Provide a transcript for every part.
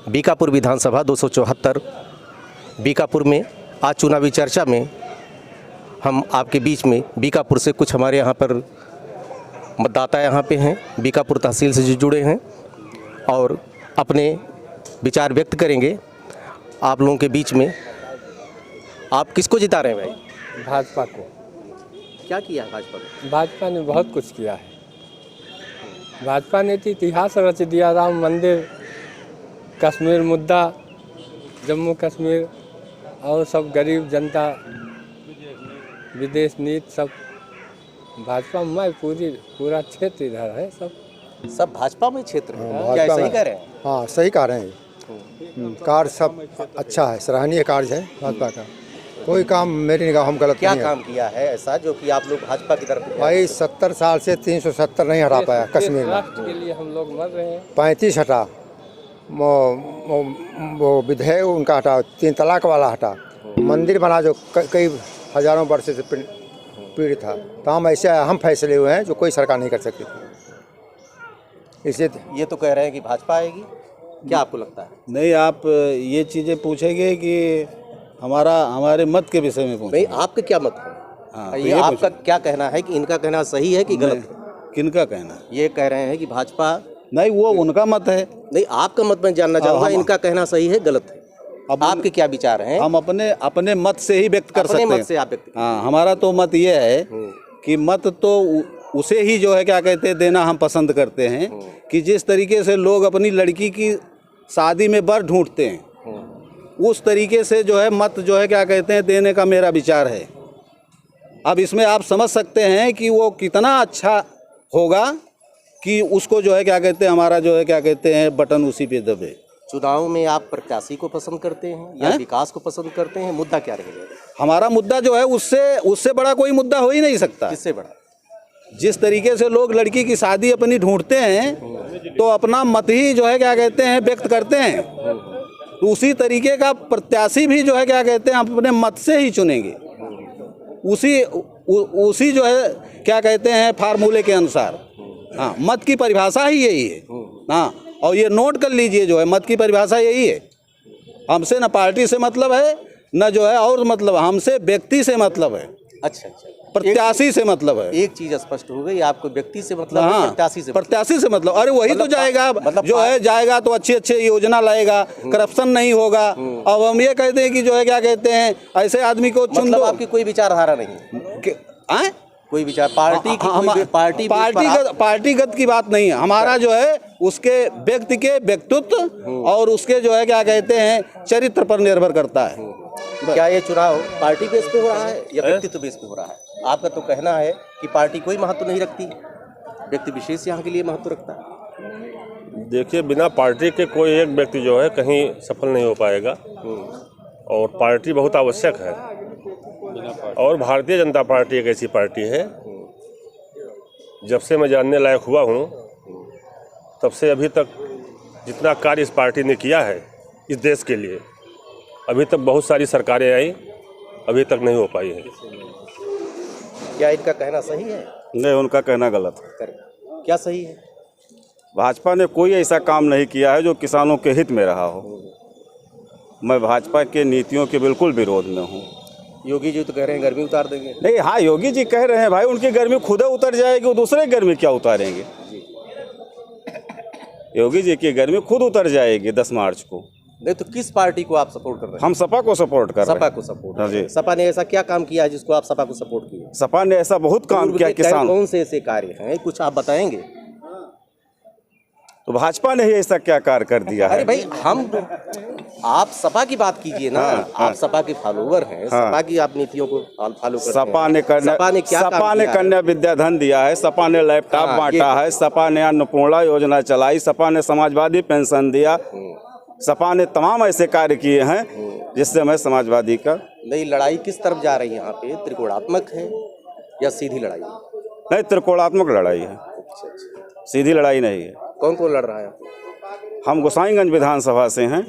बीकापुर विधानसभा 274 बीकापुर में आज चुनावी चर्चा में हम आपके बीच में बीकापुर से कुछ हमारे यहाँ पर मतदाता यहाँ पे हैं, बीकापुर तहसील से जो जुड़े हैं और अपने विचार व्यक्त करेंगे आप लोगों के बीच में। आप किसको जिता रहे हैं भाई? भाजपा को। क्या किया है भाजपा ने? भाजपा ने बहुत कुछ किया है। भाजपा ने तो इतिहास रच दिया। राम मंदिर, कश्मीर मुद्दा, जम्मू कश्मीर और सब गरीब जनता, विदेश नीति, सब भाजपा में पूरा क्षेत्र इधर है। सब भाजपा में क्षेत्र है। क्या सही कह रहे हैं? हाँ, सही कह रहे हैं। कार्य सब अच्छा है, सराहनीय कार्य है भाजपा का। कोई काम मेरी निगाह हम गलत क्या नहीं काम किया है ऐसा जो कि आप लोग भाजपा की तरफ? भाई 70 साल से 370 नहीं हटा पाया कश्मीर में। राष्ट्र के लिए हम लोग मर रहे हैं। 35 हटा, वो विधेयक उनका हटा, 3 तलाक वाला हटा, मंदिर बना जो कई हजारों वर्ष से पीड़ित था। तो हम ऐसे अहम फैसले हुए हैं जो कोई सरकार नहीं कर सकती थी। इसलिए ये तो कह रहे हैं कि भाजपा आएगी, क्या आपको लगता है? नहीं, आप ये चीज़ें पूछेंगे कि हमारे मत के विषय में पूछेंगे। नहीं, आपके क्या मत है? हाँ, ये आपका क्या कहना है कि इनका कहना सही है कि गलत है? किनका कहना? ये कह रहे हैं कि भाजपा। नहीं, वो उनका मत है। नहीं, आपका मत मैं जानना चाहूँगा, इनका कहना सही है गलत है? अब आपके क्या विचार हैं? हम अपने मत से ही व्यक्त कर सकते हैं। अपने मत से आप व्यक्त। हाँ, हमारा तो मत ये है कि मत तो उसे ही जो है क्या कहते हैं देना हम पसंद करते हैं कि जिस तरीके से लोग अपनी लड़की की शादी में वर ढूंढते हैं उस तरीके से जो है मत जो है क्या कहते हैं देने का मेरा विचार है। अब इसमें आप समझ सकते हैं कि वो कितना अच्छा होगा कि उसको जो है क्या कहते हैं हमारा जो है क्या कहते हैं बटन उसी पे दबे। चुनाव में आप प्रत्याशी को पसंद करते हैं या विकास को पसंद करते हैं? मुद्दा क्या रहेगा? हमारा मुद्दा जो है उससे बड़ा कोई मुद्दा हो ही नहीं सकता। किससे बड़ा? जिस तरीके से लोग लड़की की शादी अपनी ढूंढते हैं तो अपना मत ही जो है क्या कहते हैं व्यक्त करते हैं, तो उसी तरीके का प्रत्याशी भी जो है क्या कहते हैं अपने मत से ही चुनेंगे, उसी जो है क्या कहते हैं फार्मूले के अनुसार। हाँ, मत की परिभाषा ही यही है। हाँ, और ये नोट कर लीजिए, जो है मत की परिभाषा यही है। हमसे न पार्टी से मतलब है न जो है और मतलब, हमसे व्यक्ति से मतलब है। अच्छा, प्रत्याशी से मतलब है। एक चीज स्पष्ट हो गई, आपको व्यक्ति से मतलब है, हाँ, प्रत्याशी से मतलब। अरे वही तो जाएगा, मतलब जो है जाएगा तो अच्छी योजना लाएगा, करप्शन नहीं होगा। अब हम ये कहते हैं कि जो है क्या कहते हैं ऐसे आदमी को चुन दो। आपकी कोई विचारधारा नहीं? कोई विचार पार्टीगत की बात नहीं है। हमारा जो है उसके व्यक्ति के व्यक्तित्व और उसके जो है क्या कहते हैं चरित्र पर निर्भर करता है। क्या ये चुनाव पार्टी बेस पे हो रहा है या व्यक्तित्व बेस पे हो रहा है? आपका तो कहना है कि पार्टी कोई महत्व नहीं रखती, व्यक्ति विशेष यहाँ के लिए महत्व रखता है। देखिए, बिना पार्टी के कोई एक व्यक्ति जो है कहीं सफल नहीं हो पाएगा और पार्टी बहुत आवश्यक है। और भारतीय जनता पार्टी एक ऐसी पार्टी है, जब से मैं जानने लायक हुआ हूँ तब से अभी तक जितना कार्य इस पार्टी ने किया है इस देश के लिए, अभी तक बहुत सारी सरकारें आई, अभी तक नहीं हो पाई है। क्या इनका कहना सही है? नहीं, उनका कहना गलत है। क्या सही है? भाजपा ने कोई ऐसा काम नहीं किया है जो किसानों के हित में रहा हो। मैं भाजपा के नीतियों के बिल्कुल विरोध में हूँ। योगी जी तो कह रहे हैं गर्मी उतार देंगे। नहीं, हाँ, योगी जी कह रहे हैं भाई उनकी गर्मी खुद उतर जाएगी, वो दूसरे गर्मी क्या उतारेंगे? योगी जी की गर्मी खुद उतर जाएगी 10 मार्च को। नहीं तो किस पार्टी को आप सपोर्ट कर रहे हैं? हम सपा को सपोर्ट कर रहे हैं। सपा को सपोर्ट? हाँ जी। सपा ने ऐसा क्या काम किया है जिसको आप सपा को सपोर्ट किए? सपा ने ऐसा बहुत काम किया। किसान कौन से ऐसे कार्य हैं, कुछ आप बताएंगे? तो भाजपा ने ही ऐसा क्या कार्य कर दिया है? अरे भाई, आप सपा की बात कीजिए ना। आप सपा के फॉलोवर हैं, सपा की आप नीतियों को फॉलो करते हैं। सपा ने कन्या विद्याधन दिया है, सपा ने लैपटॉप बांटा है, सपा ने अन्नपूर्णा योजना चलाई, सपा ने समाजवादी पेंशन दिया, सपा ने तमाम ऐसे कार्य किए हैं जिससे मैं समाजवादी का। नहीं, लड़ाई किस तरफ जा रही है यहाँ पे? त्रिकोणात्मक है या सीधी लड़ाई? नहीं, त्रिकोणात्मक लड़ाई है, सीधी लड़ाई नहीं है। कौन कौन लड़ रहा है? हम गोसाईगंज विधानसभा से हैं,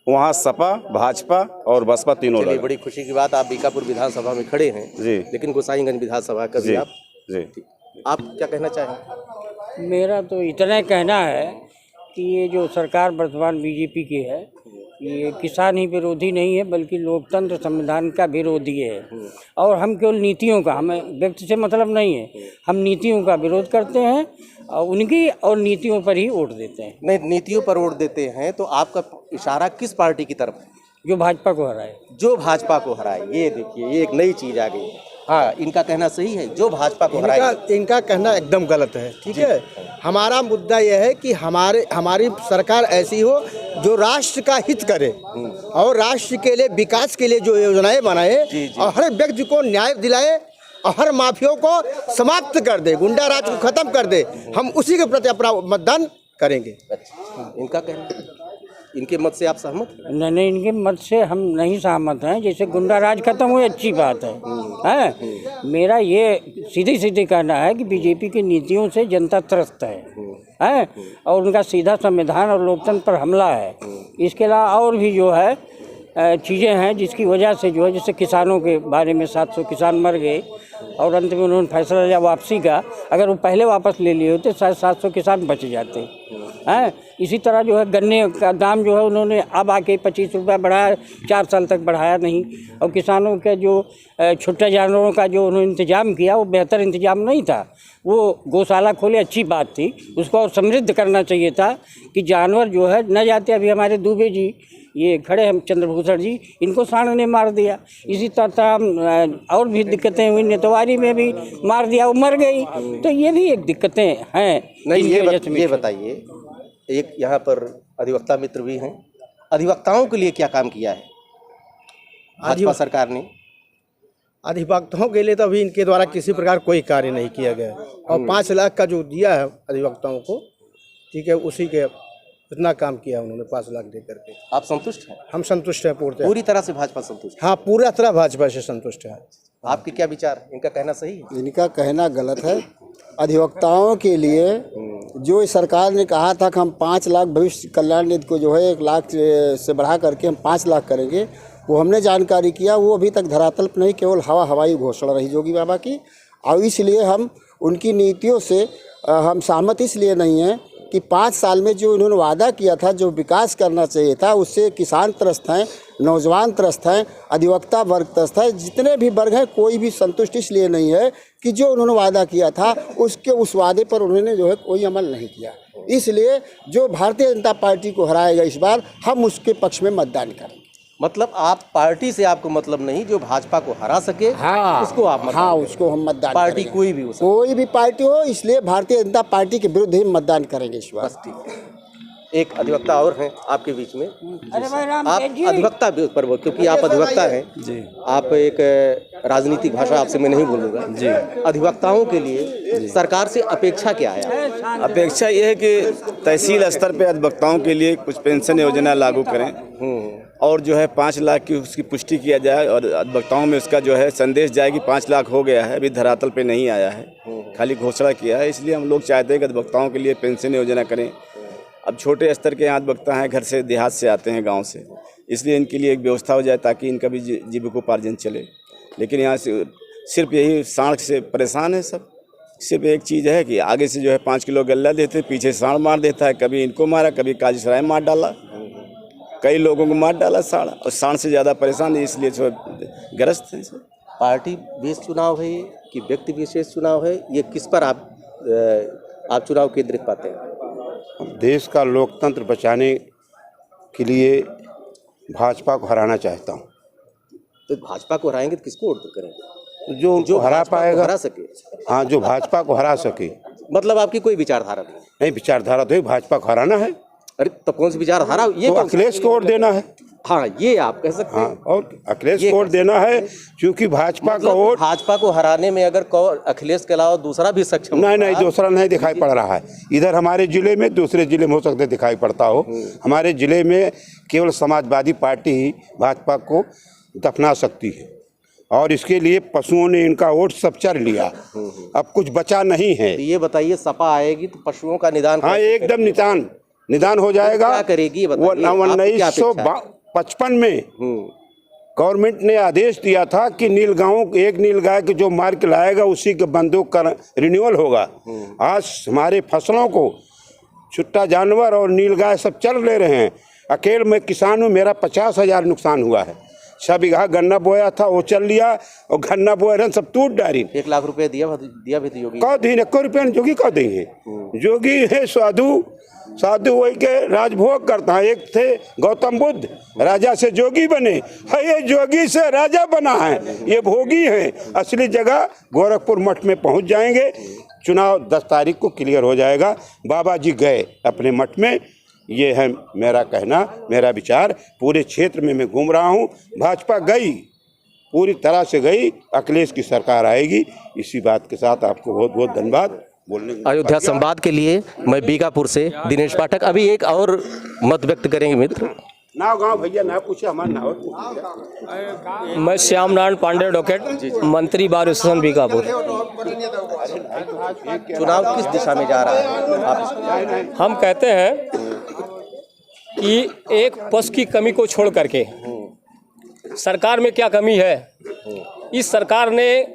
वहाँ सपा, भाजपा और बसपा तीनों लड़। बड़ी खुशी की बात, आप बीकापुर विधानसभा में खड़े हैं जी, लेकिन गोसाईगंज विधानसभा का भी आप जी। आप क्या कहना चाहें? मेरा तो इतना कहना है कि ये जो सरकार वर्तमान बीजेपी की है, ये किसान ही विरोधी नहीं है बल्कि लोकतंत्र संविधान का विरोधी है। और हम केवल नीतियों का, हमें व्यक्ति से मतलब नहीं है, हम नीतियों का विरोध करते हैं और उनकी और नीतियों पर ही वोट देते हैं। नहीं, नीतियों पर वोट देते हैं तो आपका इशारा किस पार्टी की तरफ है? जो भाजपा को हराए। जो भाजपा को हराए। ये देखिए, ये एक नई चीज आ गई है। हाँ, इनका कहना सही है, जो भाजपा को हराए। इनका कहना एकदम गलत है। ठीक है, हमारा मुद्दा यह है कि हमारी सरकार ऐसी हो जो राष्ट्र का हित करे और राष्ट्र के लिए, विकास के लिए जो योजनाएं बनाए और हर व्यक्ति को न्याय दिलाए और हर माफियों को समाप्त कर दे, गुंडा राज को खत्म कर दे। हम उसी के प्रति अपना मतदान करेंगे। अच्छा, इनका कहना, इनके मत से आप सहमत हैं? नहीं, इनके मत से हम नहीं सहमत हैं। जैसे गुंडा राज खत्म हुई, अच्छी बात है। मेरा ये सीधी कहना है कि बीजेपी की नीतियों से जनता त्रस्त है और उनका सीधा संविधान और लोकतंत्र पर हमला है। इसके अलावा और भी जो है चीज़ें हैं जिसकी वजह से जो है, जैसे किसानों के बारे में 700 किसान मर गए और अंत में उन्होंने फैसला लिया वापसी का। अगर वो पहले वापस ले लिए होते शायद 700 किसान बच जाते हैं। इसी तरह जो है गन्ने का दाम जो है उन्होंने अब आके 25 रुपये बढ़ाया, 4 साल तक बढ़ाया नहीं। और किसानों के जो छोटे जानवरों का जो उन्होंने इंतजाम किया वो बेहतर इंतजाम नहीं था। वो गौशाला खोले, अच्छी बात थी, उसको और समृद्ध करना चाहिए था कि जानवर जो है न जाते। अभी हमारे दुबे जी ये खड़े हैं, चंद्रभूषण जी, इनको सांड ने मार दिया। इसी तरह और भी दिक्कतें हुई, नेतवारी में भी मार दिया, वो मर गई। तो ये भी एक दिक्कतें हैं। नहीं, ये बताइए, एक यहाँ पर अधिवक्ता मित्र भी हैं, अधिवक्ताओं के लिए क्या काम किया है भाजपा सरकार ने? अधिवक्ताओं के लिए तो अभी इनके द्वारा किसी प्रकार कोई कार्य नहीं किया गया और 5 लाख का जो दिया है अधिवक्ताओं को, ठीक है, उसी के इतना काम किया उन्होंने 5 लाख दे करके। आप संतुष्ट हैं? हम संतुष्ट हैं पूरी तरह से भाजपा संतुष्ट? हाँ, पूरा तरह भाजपा से संतुष्ट है। आपके क्या विचार है? इनका कहना सही है? इनका कहना गलत है। अधिवक्ताओं के लिए जो सरकार ने कहा था कि हम 5 लाख भविष्य कल्याण निधि को जो है 1 लाख से बढ़ा करके हम 5 लाख करेंगे, वो हमने जानकारी किया, वो अभी तक धरातल पर नहीं, केवल हवाई घोषणा रही जोगी बाबा की। और इसलिए हम उनकी नीतियों से हम सहमत इसलिए नहीं हैं कि 5 साल में जो इन्होंने वादा किया था, जो विकास करना चाहिए था, उससे किसान त्रस्त हैं, नौजवान त्रस्त हैं, अधिवक्ता वर्ग त्रस्त है, जितने भी वर्ग हैं, कोई भी संतुष्ट इसलिए नहीं है कि जो उन्होंने वादा किया था उस वादे पर उन्होंने जो है कोई अमल नहीं किया। इसलिए जो भारतीय जनता पार्टी को हराएगा इस बार, हम उसके पक्ष में मतदान करेंगे। मतलब आप पार्टी से आपको मतलब नहीं, जो भाजपा को हरा सके उसको आप मतदान? हाँ, उसको हम मतदान पार्टी करेंगे। कोई भी हो, कोई भी पार्टी हो, इसलिए भारतीय जनता पार्टी के विरुद्ध ही मतदान करेंगे इस बार। ठीक है। एक अधिवक्ता और हैं आपके बीच में। अरे भाई राम आप अधिवक्ता पर, क्योंकि आप अधिवक्ता हैं जी, आप एक राजनीतिक भाषा आपसे मैं नहीं बोलूँगा जी। अधिवक्ताओं के लिए सरकार से अपेक्षा क्या है? अपेक्षा ये है कि तहसील स्तर पे अधिवक्ताओं के लिए कुछ पेंशन योजना लागू करें और जो है 5 लाख की उसकी पुष्टि किया जाए और अधिवक्ताओं में उसका जो है संदेश जाए कि 5 लाख हो गया है, अभी धरातल पे नहीं आया है, खाली घोषणा किया है। इसलिए हम लोग चाहते हैं कि अधिवक्ताओं के लिए पेंशन योजना करें। अब छोटे स्तर के यहाँ अधिवक्ता हैं, घर से देहात से आते हैं, गांव से, इसलिए इनके लिए एक व्यवस्था हो जाए ताकि इनका भी जीविकोपार्जन चले। लेकिन यहाँ से सिर्फ यही सांड से परेशान है सब। सिर्फ एक चीज़ है कि आगे से जो है 5 किलो गल्ला देते, पीछे सांड मार देता है, कभी इनको मारा, कभी काजीसराय मार डाला, कई लोगों को मार डाला सांड, और सांड से ज़्यादा परेशान है, इसलिए जो ग्रस्त है। पार्टी बेस चुनाव है कि व्यक्ति विशेष चुनाव है, ये किस पर आप चुनाव केंद्रित पाते हैं? देश का लोकतंत्र बचाने के लिए भाजपा को हराना चाहता हूँ। तो भाजपा को हराएंगे तो किसको वोट करेंगे? जो हरा पाएगा, हरा सके। हाँ, जो भाजपा को हरा सके। मतलब आपकी कोई विचारधारा नहीं? विचारधारा तो भाजपा को हराना है। अरे तो कौन सी विचारधारा? ये तो अखिलेश को वोट देना है। हाँ, ये आप कह सकते हैं। हाँ, और अखिलेश को वोट देना है, क्योंकि भाजपा का वोट, भाजपा को हराने में अगर अखिलेश के अलावा दूसरा भी सक्षम नहीं, दूसरा नहीं दिखाई पड़ रहा है। इधर हमारे जिले में, दूसरे जिले में हो सकता है दिखाई पड़ता हो। हमारे जिले में केवल समाजवादी पार्टी ही भाजपा को दफना सकती है और इसके लिए पशुओं ने इनका वोट सब चर लिया, अब कुछ बचा नहीं है। तो ये बताइए, सपा आएगी तो पशुओं का निदान? हाँ, एकदम निदान हो जाएगा। क्या करेगी? वो 1955 में गवर्नमेंट ने आदेश दिया था कि नीलगांव, एक नीलगाय को जो मार के लाएगा उसी के बंदूक का रिन्यूअल होगा। आज हमारे फसलों को छुट्टा जानवर और नीलगाय सब चल ले रहे हैं। अकेले मैं किसान हूँ, मेरा 50,000 नुकसान हुआ है। 6 बीघा गन्ना बोया था, वो चल लिया, और गन्ना बोए रहे सब टूट डाली। 1 लाख रुपए दिया भी तो योगी कौ दी 1 रुपये जोगी कौ देंगे? जोगी है साधु वही के राजभोग करता है। एक थे गौतम बुद्ध, राजा से जोगी बने है, ये जोगी से राजा बना है, ये भोगी है। असली जगह गोरखपुर मठ में पहुंच जाएंगे। चुनाव 10 तारीख को क्लियर हो जाएगा। बाबा जी गए अपने मठ में, ये है मेरा कहना, मेरा विचार। पूरे क्षेत्र में मैं घूम रहा हूँ, भाजपा गई, पूरी तरह से गई। अखिलेश की सरकार आएगी। इसी बात के साथ आपको बहुत बहुत धन्यवाद। अयोध्या संवाद के लिए मैं बीकापुर से दिनेश पाठक। अभी एक और मत व्यक्त करेंगे मित्र। नाव गाँव भैया ना पूछे, हमारा नाव। मैं श्याम नारायण पांडे एडवोकेट, मंत्री बार एसोसिएशन बीकापुर। चुनाव किस दिशा में जा रहा है आप? हम कहते हैं कि एक पक्ष की कमी को छोड़ करके सरकार में क्या कमी है, इस सरकार ने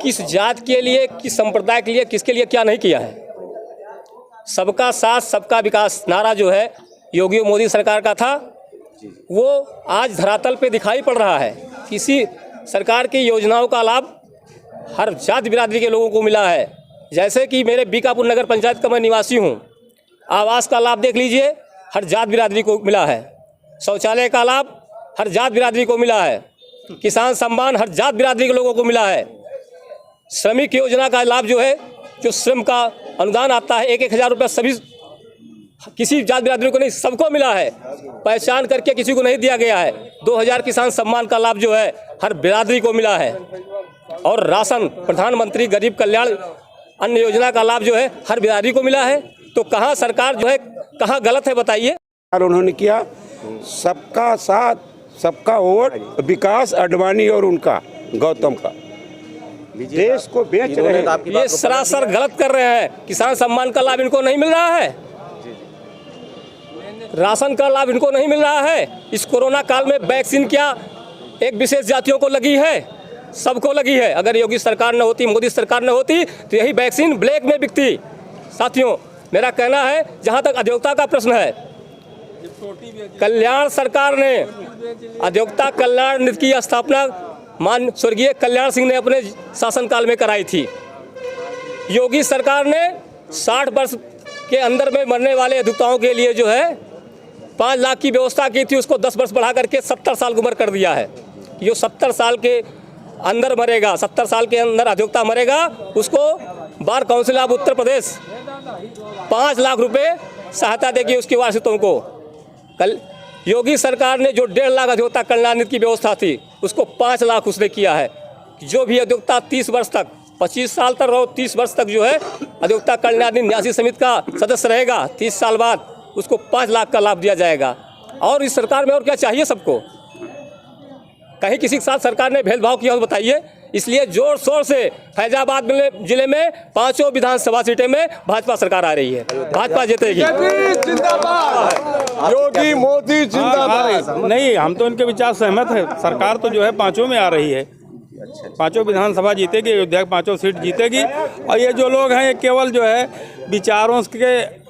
किस जात के लिए, किस संप्रदाय के लिए, किसके लिए क्या नहीं किया है। सबका साथ सबका विकास नारा जो है योगी मोदी सरकार का था, वो आज धरातल पे दिखाई पड़ रहा है। किसी सरकार की योजनाओं का लाभ हर जात बिरादरी के लोगों को मिला है। जैसे कि मेरे बीकापुर नगर पंचायत का मैं निवासी हूँ, आवास का लाभ देख लीजिए, हर जात बिरादरी को मिला है। शौचालय का लाभ हर जात बिरादरी को मिला है। किसान सम्मान हर जात बिरादरी के लोगों को मिला है। श्रमिक योजना का लाभ जो है, जो श्रम का अनुदान आता है 1,000 रुपये, सभी किसी जात बिरादरी को नहीं, सबको मिला है। पहचान करके किसी को नहीं दिया गया है। 2,000 किसान सम्मान का लाभ जो है हर बिरादरी को मिला है। और राशन, प्रधानमंत्री गरीब कल्याण अन्न योजना का लाभ जो है हर बिरादरी को मिला है। तो कहाँ सरकार जो है, कहाँ गलत है बताइए। उन्होंने किया सबका साथ सबका वोट, विकास अडवाणी और उनका गौतम का, देश को बेच रहे हैं। ये सरासर गलत कर रहे हैं। किसान सम्मान का लाभ इनको नहीं मिल रहा है, राशन का लाभ इनको नहीं मिल रहा है। इस कोरोना काल में वैक्सीन क्या एक विशेष जातियों को लगी है, सबको लगी है। अगर योगी सरकार न होती, मोदी सरकार न होती, तो यही वैक्सीन ब्लैक में बिकती। साथियों, मेरा कहना है, जहाँ तक अधियोक्ता का प्रश्न है, कल्याण सरकार ने अधियोक्ता कल्याण नीति की स्थापना मान स्वर्गीय कल्याण सिंह ने अपने शासनकाल में कराई थी। योगी सरकार ने 60 वर्ष के अंदर में मरने वाले अधियोक्ताओं के लिए जो है 5 लाख की व्यवस्था की थी, उसको 10 वर्ष बढ़ा करके 70 साल की उम्र कर दिया है। जो 70 साल के अंदर मरेगा, 70 साल के अंदर अधियोक्ता मरेगा, उसको bar council of Uttar Pradesh 5 lakh रुपए सहायता देगी उसके वारसों को। कल योगी सरकार ने जो 1.5 लाख अधियोक्ता कल्याण नीति की व्यवस्था थी, उसको 5 लाख उसने किया है। जो भी अधियोक्ता 30 वर्ष तक, 25 साल तक रहो, 30 वर्ष तक जो है अधियोक्ता कल्याण न्यासी समिति का सदस्य रहेगा, 30 साल बाद उसको 5 लाख का लाभ दिया जाएगा। और इस सरकार में और क्या चाहिए सबको? कहीं किसी के साथ सरकार ने भेदभाव किया हो बताइए। इसलिए जोर शोर से फैजाबाद जिले में 5 विधानसभा सीटें में भाजपा सरकार आ रही है, भाजपा जीतेगी। योगी मोदी जिंदाबाद। नहीं, हम तो इनके विचार सहमत है। सरकार तो जो है 5 में आ रही है, 5 विधानसभा जीतेगी, अयोध्या 5 सीट जीतेगी। और ये जो लोग हैं, ये केवल जो है विचारों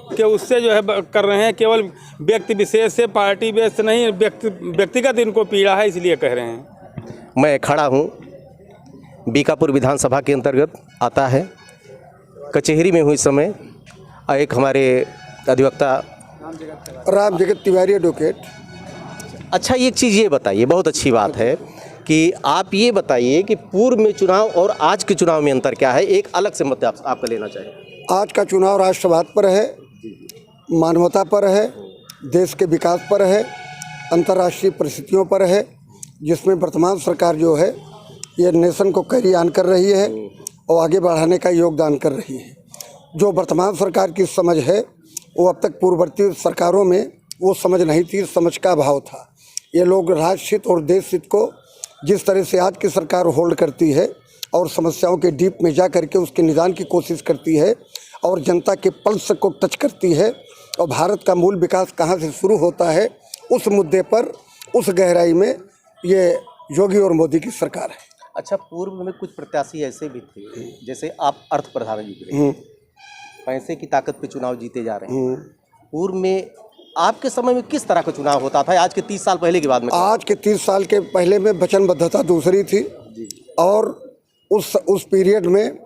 के उससे जो है कर रहे हैं, केवल व्यक्ति विशेष से, पार्टी बेस से नहीं, व्यक्तिगत इनको पीड़ा है, इसलिए कह रहे हैं। मैं खड़ा हूँ, बीकापुर विधानसभा के अंतर्गत आता है। कचहरी में हुई समय एक हमारे अधिवक्ता राम जगत तिवारी एडवोकेट। अच्छा, एक चीज़ ये बताइए, बहुत अच्छी बात है कि आप ये बताइए कि पूर्व में चुनाव और आज के चुनाव में अंतर क्या है। एक अलग से मत आपका लेना चाहिए। आज का चुनाव राष्ट्रवाद पर है, मानवता पर है, देश के विकास पर है, अंतर्राष्ट्रीय परिस्थितियों पर है, जिसमें वर्तमान सरकार जो है ये नेशन को कैरी ऑन कर रही है और आगे बढ़ाने का योगदान कर रही है। जो वर्तमान सरकार की समझ है, वो अब तक पूर्ववर्ती सरकारों में वो समझ नहीं थी, समझ का अभाव था। ये लोग राष्ट्र हित और देश हित को जिस तरह से आज की सरकार होल्ड करती है और समस्याओं के डीप में जा करके उसके निदान की कोशिश करती है और जनता के पल्स को टच करती है और भारत का मूल विकास कहाँ से शुरू होता है, उस मुद्दे पर, उस गहराई में ये योगी और मोदी की सरकार है। अच्छा, पूर्व में कुछ प्रत्याशी ऐसे भी थे, जैसे आप अर्थ प्रधान जी, पैसे की ताकत पे चुनाव जीते जा रहे हैं। पूर्व में आपके समय में किस तरह का चुनाव होता था, आज के 30 साल पहले की बात में? आज के 30 साल के पहले में वचनबद्धता दूसरी थी और उस पीरियड में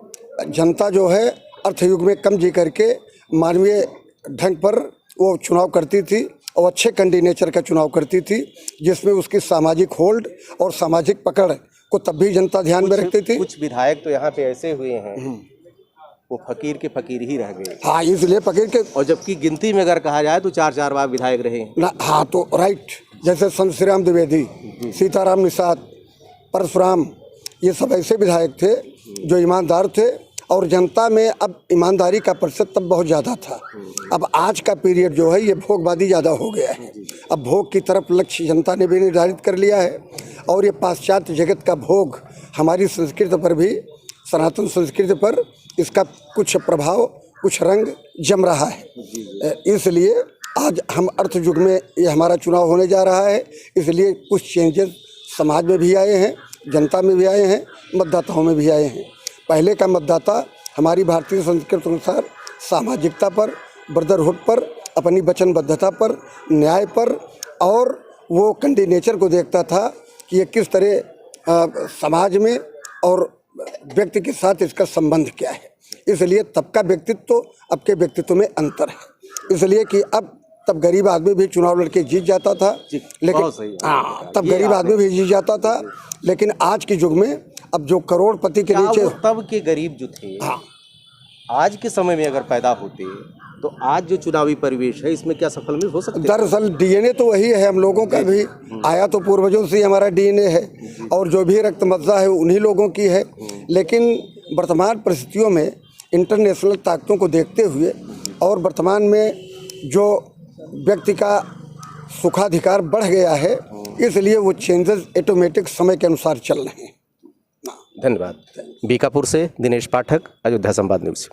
जनता जो है अर्थयुग में कम जी करके मानवीय ढंग पर वो चुनाव करती थी और अच्छे कैंडिडेट का चुनाव करती थी, जिसमें उसकी सामाजिक होल्ड और सामाजिक पकड़ को तब भी जनता ध्यान में रखती थी। कुछ विधायक तो यहाँ पे ऐसे हुए हैं वो फकीर के फकीर ही रह गए। हाँ, इसलिए फकीर के, और जबकि गिनती में अगर कहा जाए तो 4 बार विधायक रहे ना। हाँ, तो राइट, जैसे संत श्री राम द्विवेदी, सीताराम निषाद, परशुराम, ये सब ऐसे विधायक थे जो ईमानदार थे और जनता में अब ईमानदारी का प्रतिशत तब बहुत ज़्यादा था। अब आज का पीरियड जो है ये भोगवादी ज़्यादा हो गया है। अब भोग की तरफ लक्ष्य जनता ने भी निर्धारित कर लिया है और ये पाश्चात्य जगत का भोग हमारी संस्कृति पर भी, सनातन संस्कृति पर इसका कुछ प्रभाव, कुछ रंग जम रहा है। इसलिए आज हम अर्थ युग में ये हमारा चुनाव होने जा रहा है, इसलिए कुछ चेंजेस समाज में भी आए हैं, जनता में भी आए हैं, मतदाताओं में भी आए हैं। पहले का मतदाता हमारी भारतीय संस्कृति अनुसार सामाजिकता पर, ब्रदरहुड पर, अपनी वचनबद्धता पर, न्याय पर और वो कैंडिडेट को देखता था कि ये किस तरह समाज में और व्यक्ति के साथ इसका संबंध क्या है। इसलिए तब का व्यक्तित्व अब के व्यक्तित्व में अंतर है, इसलिए कि अब तब गरीब आदमी भी चुनाव लड़के जीत जाता था, लेकिन हाँ, तब गरीब आदमी भी जीत जाता था। लेकिन आज के युग में अब जो करोड़पति के नीचे, तब के गरीब जो थे, हाँ, आज के समय में अगर पैदा होते तो आज जो चुनावी परिवेश है इसमें क्या सफल में हो सकते? दरअसल डीएनए तो वही है हम लोगों का भी, आया तो पूर्वजों से ही हमारा डीएनए है और जो भी रक्त मज्जा है उन्हीं लोगों की है। लेकिन वर्तमान परिस्थितियों में इंटरनेशनल ताकतों को देखते हुए और वर्तमान में जो व्यक्ति का सुखाधिकार बढ़ गया है, इसलिए वो चेंजेस ऑटोमेटिक समय के अनुसार चल रहे हैं। धन्यवाद। बीकापुर से दिनेश पाठक, अयोध्या संवाद न्यूज़।